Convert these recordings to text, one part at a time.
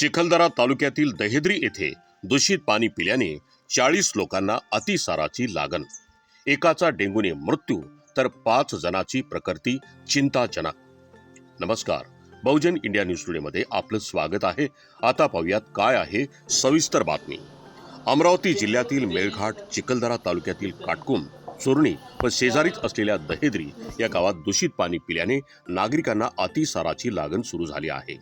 चिखलदरा तालुक्यातील दहेद्री येथे दूषित पाणी पिल्याने 40 लोकांना अतिसाराची लागण, एकाचा डेंग्यूने मृत्यू तर 5 जणांची प्रकृती चिंताजनक। नमस्कार, बहुजन इंडिया न्यूज टुडे मध्ये आपलं स्वागत आहे। आता पाहूयात काय आहे सविस्तर बातमी। अमरावती जिल्ह्यातील मेळघाट, चिखलदरा तालुक्यातील काटकुम, चोरणी व शेजारीच असलेल्या दहेद्री या गावात दूषित पाणी पिल्याने नागरिकांना अतिसाराची लागण सुरू झाली आहे।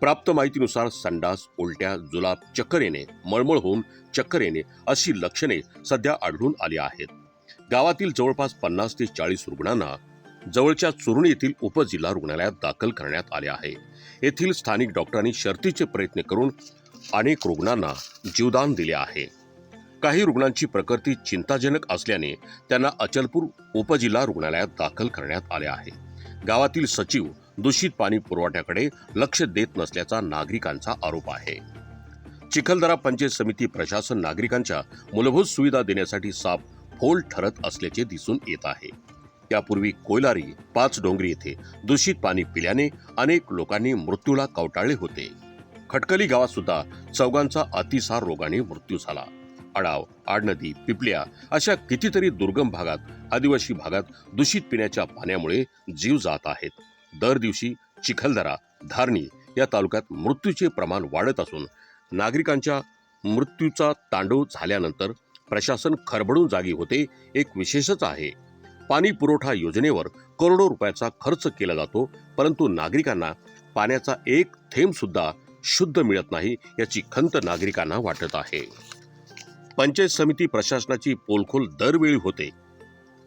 प्राप्त माहितीनुसार संडास, उलट्या, जुलाब, चक्कर येणे, मळमळ होऊन चक्कर येणे अशी लक्षणे सध्या आढळून आली आहेत। गावातील जवळपास 50 ते 40 रुग्णांना जवळच्या चोरणी येथील उपजिल्हा रुग्णालयात दाखल करण्यात आले आहे। येथील स्थानिक डॉक्टरांनी शर्थीचे प्रयत्न करून अनेक रुग्णांना जीवदान दिले आहे। काही रुग्णांची प्रकृती चिंताजनक असल्याने त्यांना अचलपूर उपजिल्हा रुग्णालयात दाखल करण्यात आले आहे। गावातील सचिव दूषित पाणी पुरवठ्याकडे लक्ष देत नसल्याचा नागरिकांचा आरोप आहे। चिखलदरा पंचायत समिती प्रशासन नागरिकांच्या मूलभूत सुविधा देण्यासाठी साफ फोल ठरत असल्याचे दिसून येत आहे। यापूर्वी कोयलारी, 5 डोंगरी येथे दूषित पाणी पिल्याने अनेक लोकांनी मृत्यूला कवटाळले होते। खटकली गावात सुद्धा चौघांचा अतिसार रोगाने मृत्यू झाला। अडाव, आडनदी, पिपल्या अशा कितीतरी दुर्गम भागात, आदिवासी भागात दूषित पिण्याच्या पाण्यामुळे जीव जात आहेत। दर दिवशी चिखलदरा, धारणी या तालुक्यात मृत्यूचे प्रमाण वाढत असून नागरिकांच्या मृत्यूचा तांडव झाल्यानंतर प्रशासन खरबडून जागी होते। एक विशेषच आहे, पाणी पुरवठा योजनेवर करोडो रुपयाचा खर्च केला जातो, परंतु नागरिकांना पाण्याचा एक थेंब सुद्धा शुद्ध मिळत नाही, याची खंत नागरिकांना वाटत आहे। पंचायत समिती प्रशासनाची पोलखोल दरवेळी होते।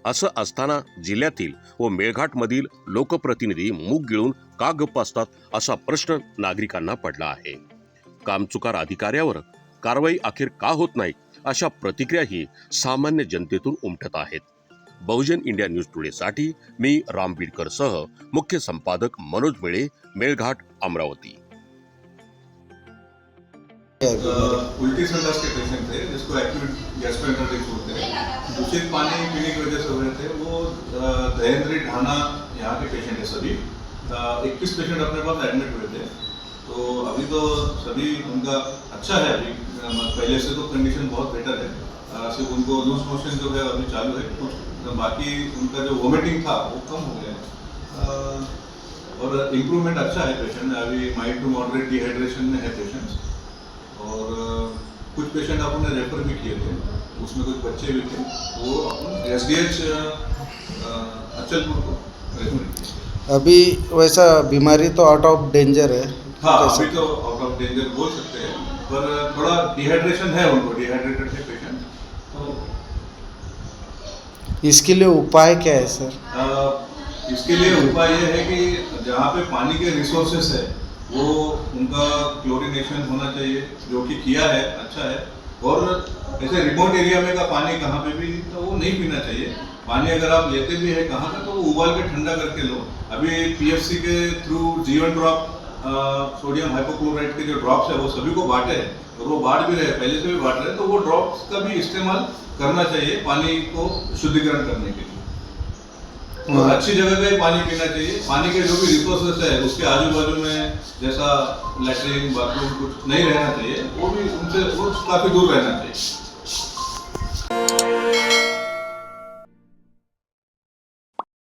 असं असताना जिल्ह्यातील व मेळघाटमधील लोकप्रतिनिधी मूग गिळून का गप्प असतात, असा प्रश्न नागरिकांना पडला आहे। कामचुकार अधिकाऱ्यावर कारवाई अखेर का होत नाही, अशा प्रतिक्रियाही सामान्य जनतेतून उमटत आहेत। बहुजन इंडिया न्यूज टुडे साठी मी राम बीडकर सह मुख्य संपादक मनोज मेळे, मेळघाट, अमरावती। उल्टी संडास के पेशेंट थे जिसको एक्यूट गैस्ट्रोएंटेराइटिस बोलते हैं। दूषित पानी पीने की वजह से हो रहे थे। वो दहेंद्री ढाना यहाँ के पेशेंट है सभी। 21 पेशेंट अपने पास एडमिट हुए थे। तो अभी तो सभी उनका अच्छा है। अभी पहले से तो कंडीशन बहुत बेटर है। सिर्फ उनको लूज मोशन जो है अभी चालू है, कुछ बाकी उनका जो वोमिटिंग था वो कम हो गया और इम्प्रूवमेंट अच्छा है पेशेंट में। अभी माइल्ड टू मॉडरेट डिहाइड्रेशन में है पेशेंट्स। और कुछ पेशेंट अपन ने रेफर भी किए थे, उसमें कुछ बच्चे भी थे, वो अपन एसडीएच अचलपुर को रेफर किए। अभी वैसा बीमारी तो आउट ऑफ डेंजर है। हाँ, अभी तो आउट ऑफ डेंजर बोल सकते हैं, पर थोड़ा डिहाइड्रेशन है, उनको डिहाइड्रेटेड है पेशेंट। तो इसके लिए उपाय क्या है सर? इसके लिए उपाय ये है कि जहाँ पे पानी के रिसोर्सेस है वो उनका क्लोरिनेशन होना चाहिए, जो कि किया है, अच्छा है। और ऐसे रिमोट एरिया में का पानी कहाँ पे भी तो वो नहीं पीना चाहिए। पानी अगर आप लेते भी है कहाँ का, तो वो उबाल के ठंडा करके लो। अभी पीएफसी के थ्रू जीवन ड्रॉप सोडियम हाइपोक्लोराइड के जो ड्रॉप्स है वो सभी को बांटे हैं, और वो बांट भी रहे, पहले से भी बांट रहे हैं। तो वो ड्रॉप्स का भी इस्तेमाल करना चाहिए पानी को शुद्धिकरण करने के लिए। तो अच्छी जगह का ही पानी पीना चाहिए। पानी के जो भी रिसोर्सेस है उसके आजू बाजू में जैसा लैट्रिन, बाथरूम कुछ नहीं रहना चाहिए, वो भी उनसे वो काफ़ी दूर रहना चाहिए।